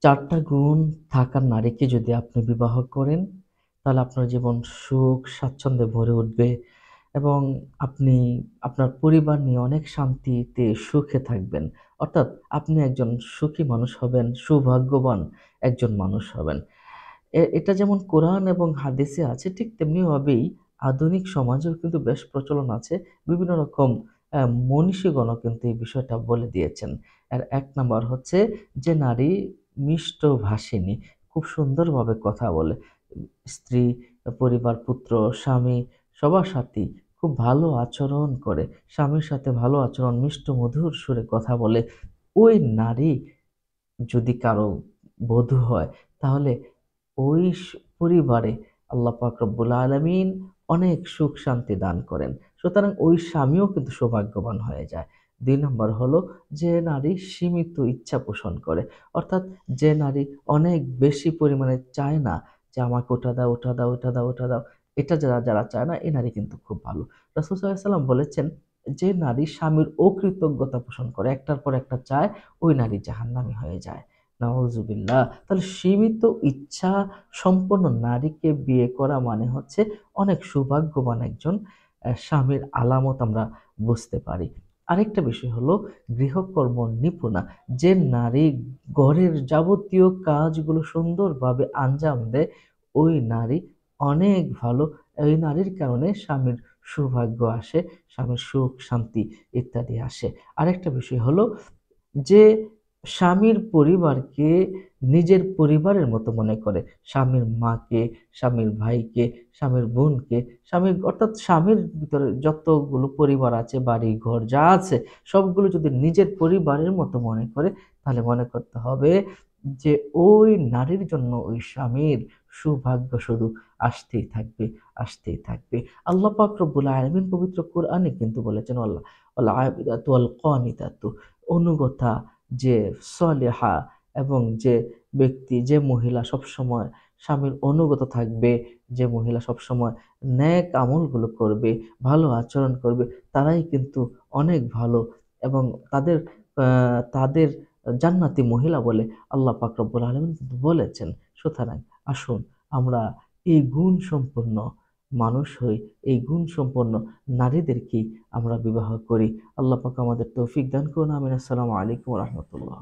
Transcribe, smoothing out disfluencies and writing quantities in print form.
4টা গুণ থাকা নারীকে যদি আপনি বিবাহ করেন, তাহলে আপনার জীবন সুখ স্বাচ্ছন্দ্যে ভরে উঠবে এবং আপনি আপনার পরিবার নিয়ে অনেক শান্তিতে সুখে থাকবেন। অর্থাৎ আপনি একজন সুখী মানুষ হবেন, সৌভাগ্যবান একজন মানুষ হবেন। এটা যেমন কোরআন এবং হাদিসে আছে ঠিক তেমনিভাবেই আধুনিক সমাজেও কিন্তু বেশ প্রচলন আছে। বিভিন্ন রকম মনীষীগণও কিন্তু এই বিষয়টা বলে দিয়েছেন। এর ১ নাম্বার হচ্ছে যে নারী মিষ্টভাষিণী, খুব সুন্দরভাবে কথা বলে। স্ত্রী, পরিবার, পুত্র, স্বামী সবার সাথেই খুব ভালো আচরণ করে। স্বামীর সাথে ভালো আচরণ, মিষ্ট মধুর সুরে কথা বলে। ওই নারী যদি কারো বধূ হয়, তাহলে ওই পরিবারে আল্লাহ পাক রব্বুল আলামিন অনেক সুখ শান্তি দান করেন। সুতরাং ওই স্বামীও কিন্তু সৌভাগ্যবান হয়ে যায়। ২ নাম্বার হলো যে নারী সীমিত ইচ্ছা পোষণ করে। অর্থাৎ যে নারী অনেক বেশি পরিমাণে চায় না যে আমাকে ওটা দাও, ওটা দাও, ওটা দাও, ওটা দাও। এটা যারা চায় না এই নারী কিন্তু খুব ভালো। রাসূল সাল্লাল্লাহু আলাইহি ওয়াসাল্লাম বলেছেন যে নারী স্বামীর অকৃতজ্ঞতা পোষণ করে, একটার পর একটা চায়, ওই নারী জাহান্নামী হয়ে যায়। নাউজুবিল্লাহ। তাহলে সীমিত ইচ্ছা সম্পন্ন নারীকে বিয়ে করা মানে হচ্ছে অনেক সৌভাগ্যবান একজন স্বামীর আলামত আমরা বুঝতে পারি। আরেকটা বিষয় হলো গৃহকর্ম নিপুণা। যে নারী ঘরের যাবতীয় কাজগুলো সুন্দরভাবে আঞ্জাম দেয়, ওই নারী অনেক ভালো। ওই নারীর কারণে স্বামীর সৌভাগ্য আসে, স্বামীর সুখ শান্তি ইত্যাদি আসে। আরেকটা বিষয় হলো যে স্বামীর পরিবারকে নিজের পরিবারের মতো মনে করে। স্বামীর মাকে, স্বামীর ভাইকে, স্বামীর বোনকে, অর্থাৎ স্বামীর ভিতরে যতগুলো পরিবার আছে, বাড়ি-ঘর যা আছে সবগুলো যদি নিজের পরিবারের মতো মনে করে, তাহলে মনে করতে হবে যে ওই নারীর জন্য ওই স্বামীর সৌভাগ্য শুধু আসতেই থাকবে, আসতেই থাকবে। আল্লাহ পাক রব্বুল আলামিন পবিত্র কোরআনে কিন্তু বলেছেন ওয়াল আবিদাতু ওয়াল কানিতাতু, অনুগতা, যে সলেহা এবং যে ব্যক্তি, যে মহিলা সবসময় স্বামীর অনুগত থাকবে, যে মহিলা সবসময় নেক আমলগুলো করবে, ভালো আচরণ করবে, তারাই কিন্তু অনেক ভালো এবং তাদের তাদের জান্নাতি মহিলা বলে আল্লাহ পাক রব্বুল আলামিন কিন্তু বলেছেন। সুতরাং আসুন আমরা এই গুণ সম্পন্ন মানুষ হই, এই গুণ সম্পন্ন নারীদেরকেই আমরা বিবাহ করি। আল্লাহ পাক আমাদের তৌফিক দান করুন। আমিন। আসসালামু আলাইকুম ওয়া রাহমাতুল্লাহ।